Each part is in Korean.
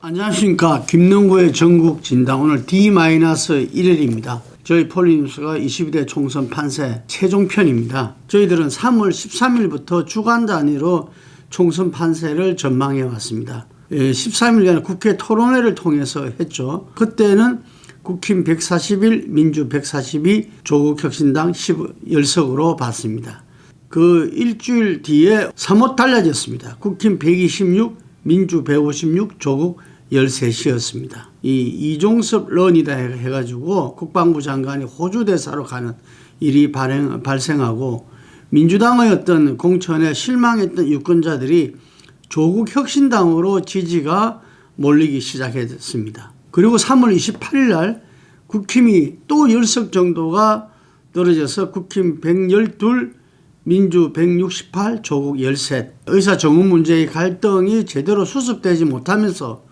안녕하십니까. 김능구의 전국 진단 오늘 D-1일입니다. 저희 폴리뉴스가 22대 총선 판세 최종편입니다. 저희들은 3월 13일부터 주간 단위로 총선 판세를 전망해 왔습니다. 13일간 국회 토론회를 통해서 했죠. 그때는 국힘 141, 민주 142, 조국혁신당 10석으로 봤습니다. 그 일주일 뒤에 3호 달라졌습니다. 국힘 126, 민주 156, 조국 13시였습니다. 이 이종섭 런이다 해가지고 국방부 장관이 호주 대사로 가는 일이 발생하고 민주당의 어떤 공천에 실망했던 유권자들이 조국 혁신당으로 지지가 몰리기 시작했습니다. 그리고 3월 28일 날 국힘이 또 10석 정도가 떨어져서 국힘 112, 민주 168, 조국 13. 의사 정원 문제의 갈등이 제대로 수습되지 못하면서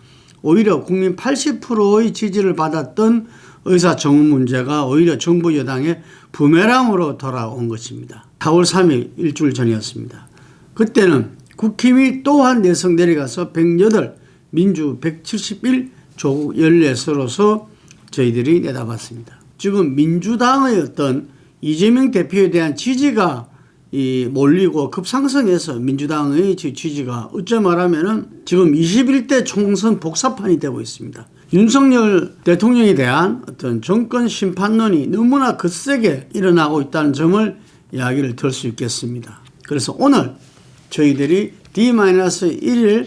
오히려 국민 80%의 지지를 받았던 의사 정원 문제가 오히려 정부 여당의 부메랑으로 돌아온 것입니다. 4월 3일 일주일 전이었습니다. 그때는 국힘이 또 한 4석 내려가서 108, 민주 171, 조국 14서로서 저희들이 내다봤습니다. 지금 민주당의 어떤 이재명 대표에 대한 지지가 몰리고 급상승해서 민주당의 지지가 어째 말하면은 지금 21대 총선 복사판이 되고 있습니다. 윤석열 대통령에 대한 어떤 정권 심판론이 너무나 거세게 일어나고 있다는 점을 이야기를 들 수 있겠습니다. 그래서 오늘 저희들이 D-1일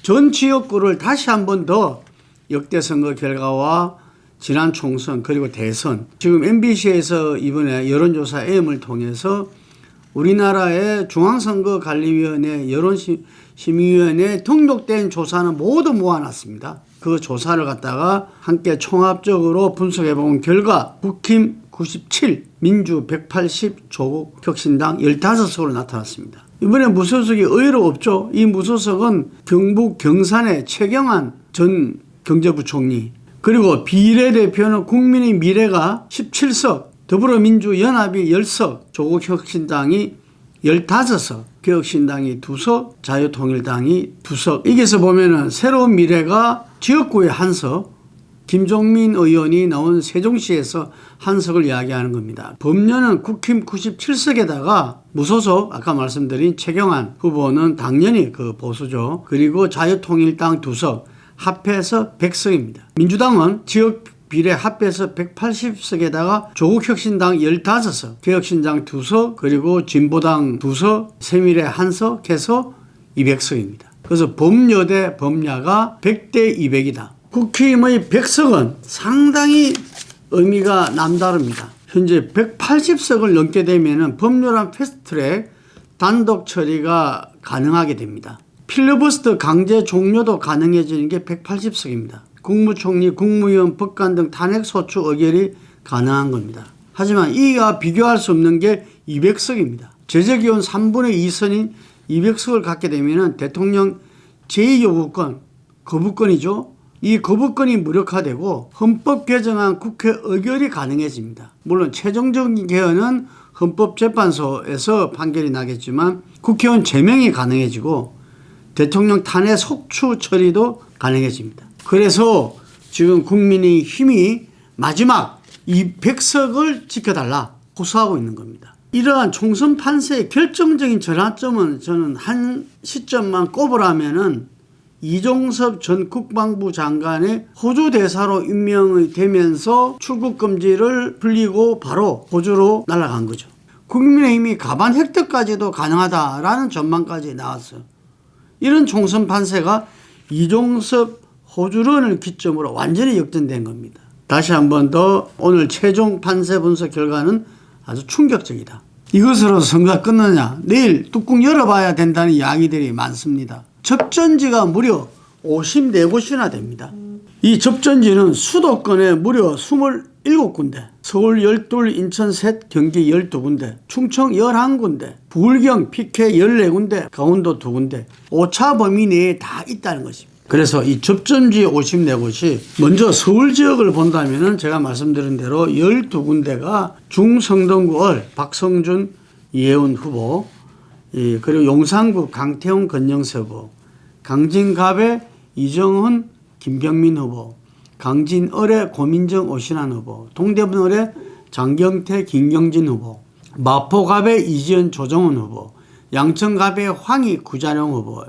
전 지역구를 다시 한 번 더 역대 선거 결과와 지난 총선 그리고 대선 지금 MBC에서 이번에 여론조사 M을 통해서 우리나라의 중앙선거관리위원회 여론심의위원회에 등록된 조사는 모두 모아놨습니다. 그 조사를 갖다가 함께 총합적으로 분석해본 결과 국힘 97, 민주 180, 조국 혁신당 15석으로 나타났습니다. 이번에 무소속이 의외로 없죠. 이 무소속은 경북 경산의 최경환 전 경제부총리 그리고 비례대표는 국민의 미래가 17석, 더불어민주연합이 10석, 조국혁신당이 15석, 개혁신당이 2석, 자유통일당이 2석. 여기서 보면은 새로운 미래가 지역구에 1석, 김종민 의원이 나온 세종시에서 1석을 이야기하는 겁니다. 범여는 국힘 97석에다가 무소속 아까 말씀드린 최경환 후보는 당연히 그 보수죠. 그리고 자유통일당 2석, 합해서 100석입니다. 민주당은 지역 비례 합해서 180석에다가 조국혁신당 15석, 개혁신당 2석, 그리고 진보당 2석, 새미래 1석 해서 200석입니다. 그래서 범여 대 범야가 100대 200이다. 국힘의 100석은 상당히 의미가 남다릅니다. 현재 180석을 넘게 되면 법률안 패스트트랙 단독 처리가 가능하게 됩니다. 필리버스터 강제 종료도 가능해지는 게 180석입니다. 국무총리, 국무위원, 법관 등 탄핵소추 의결이 가능한 겁니다. 하지만 이와 비교할 수 없는 게 200석입니다. 제적의원 3분의 2선인 200석을 갖게 되면 대통령 제2요구권, 거부권이죠. 이 거부권이 무력화되고 헌법 개정안 국회 의결이 가능해집니다. 물론 최종적인 개헌은 헌법재판소에서 판결이 나겠지만 국회의원 제명이 가능해지고 대통령 탄핵 속추 처리도 가능해집니다. 그래서 지금 국민의힘이 마지막 이 100석을 지켜달라 호소하고 있는 겁니다. 이러한 총선 판세의 결정적인 전환점은 저는 한 시점만 꼽으라면은 이종섭 전 국방부 장관의 호주 대사로 임명이 되면서 출국 금지를 풀리고 바로 호주로 날아간 거죠. 국민의힘이 가반 획득까지도 가능하다라는 전망까지 나왔어요. 이런 총선 판세가 이종섭 호주론을 기점으로 완전히 역전된 겁니다. 다시 한 번 더 오늘 최종 판세 분석 결과는 아주 충격적이다. 이것으로 선거가 끝나냐? 내일 뚜껑 열어봐야 된다는 이야기들이 많습니다. 접전지가 무려 54곳이나 됩니다. 이 접전지는 수도권에 무려 27군데, 서울 12, 인천 셋, 경기 12군데, 충청 11군데, 부울경, PK 14군데, 강원도 2군데, 오차 범위 내에 다 있다는 것입니다. 그래서 이 접전지 54곳이 먼저 서울 지역을 본다면 제가 말씀드린 대로 12군데가 중성동구 박성준, 이혜원 후보, 그리고 용산구 강태웅, 권영세 후보, 강진갑의 이정훈, 김경민 후보, 강진 을의 고민정 오신환 후보, 동대문 을의 장경태 김경진 후보, 마포갑의 이지연 조정훈 후보, 양천갑의 황희 구자룡 후보,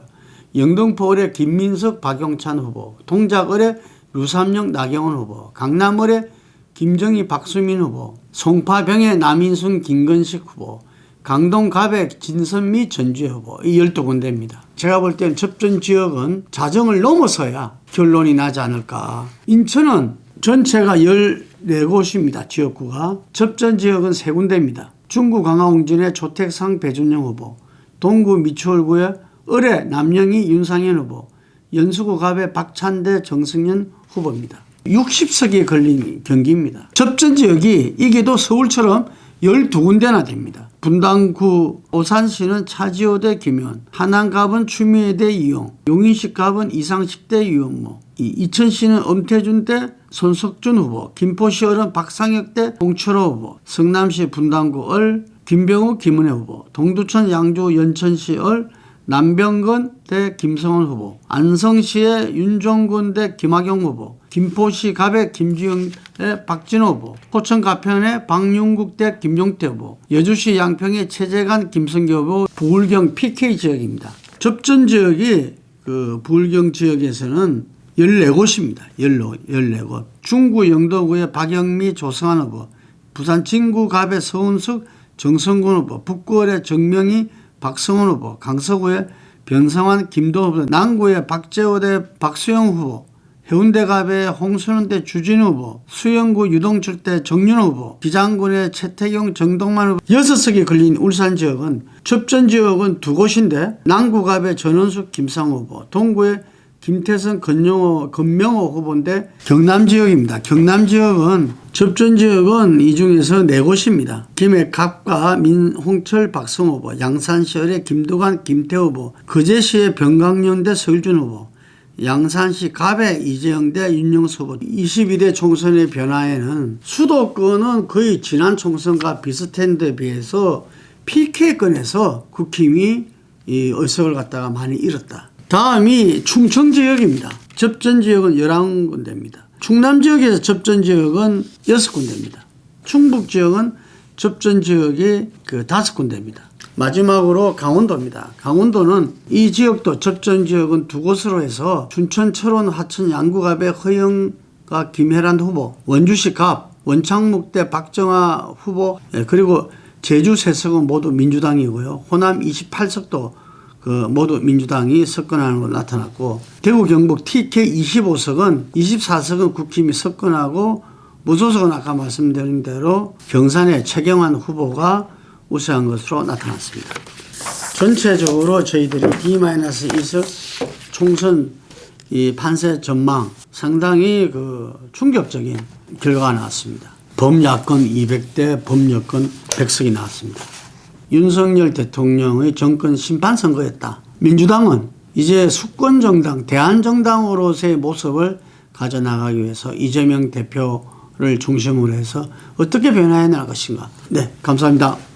영등포 을의 김민석 박용찬 후보, 동작 을의 류삼영 나경원 후보, 강남 을의 김정희 박수민 후보, 송파병의 남인순 김건식 후보, 강동갑의 진선미 전주혜 후보, 이 12군데입니다. 제가 볼 때는 접전 지역은 자정을 넘어서야 결론이 나지 않을까. 인천은 전체가 14곳입니다. 지역구가. 접전 지역은 3군데입니다. 중구 강화홍진의 조택상 배준영 후보, 동구 미추홀구의 을의 남영희 윤상현 후보, 연수구 갑의 박찬대 정승현 후보입니다. 60석이 걸린 경기입니다. 접전 지역이 이게도 서울처럼 12군데나 됩니다. 분당구 오산시는 차지호 대 김효원, 한안갑은 추미애 대 이용, 용인시갑은 이상식 대 유현모, 이천시는 엄태준 대 손석준 후보, 김포시 을은 박상혁 대 홍철호 후보, 성남시 분당구 을 김병우 김은혜 후보, 동두천 양주 연천시 을 남병건 대 김성원 후보, 안성시의 윤종군 대 김학용 후보, 김포시 갑의 김주영 대 박진호 후보, 포천 가편의 박윤국 대 김용태 후보, 여주시 양평의 최재관 김성교 후보, 부울경 PK 지역입니다. 접전 지역이 부울경 지역에서는 14곳입니다. 14곳. 중구 영도구의 박영미 조성환 후보, 부산 진구 갑의 서운숙 정성군 후보, 북구을의 정명희 박성원 후보, 강서구의 변성환 김도 후보, 남구의 박재호 대 박수영 후보, 해운대갑의 홍순원 대 주진우 후보, 수영구 유동철 대 정윤호 후보, 기장군의 최태경 정동만 후보. 6석이 걸린 울산 지역은 접전 지역은 2곳인데 남구갑의 전원숙 김상호 후보, 동구의 김태선 건명호 후보인데 경남 지역입니다. 경남 지역은 접전 지역은 이 중에서 4곳입니다. 김해 갑과 민홍철 박성 후보, 양산시의 김두관 김태호 후보, 거제시의 병강령 대 서일준 후보, 양산시 갑의 이재영 대 윤영수 후보. 22대 총선의 변화에는 수도권은 거의 지난 총선과 비슷한 데 비해서 PK권에서 국힘이 이 의석을 갖다가 많이 잃었다. 다음이 충청 지역입니다. 접전 지역은 11군데입니다. 충남 지역에서 접전 지역은 6군데입니다. 충북 지역은 접전 지역이 5군데입니다. 마지막으로 강원도입니다. 강원도는 이 지역도 접전 지역은 2곳으로 해서 춘천, 철원, 하천, 양구갑의 허영과 김혜란 후보, 원주시 갑, 원창묵 대 박정아 후보, 그리고 제주 3석은 모두 민주당이고요. 호남 28석도 모두 민주당이 석권하는 걸로 나타났고, 대구 경북 TK 25석은 24석은 국힘이 석권하고, 무소속은 아까 말씀드린 대로 경산의 최경환 후보가 우세한 것으로 나타났습니다. 전체적으로 저희들이 D-2석 총선 이 판세 전망 상당히 충격적인 결과가 나왔습니다. 범야권 200대 범여권 100석이 나왔습니다. 윤석열 대통령의 정권 심판 선거였다. 민주당은 이제 수권정당, 대한정당으로서의 모습을 가져나가기 위해서 이재명 대표를 중심으로 해서 어떻게 변화해 나갈 것인가. 네, 감사합니다.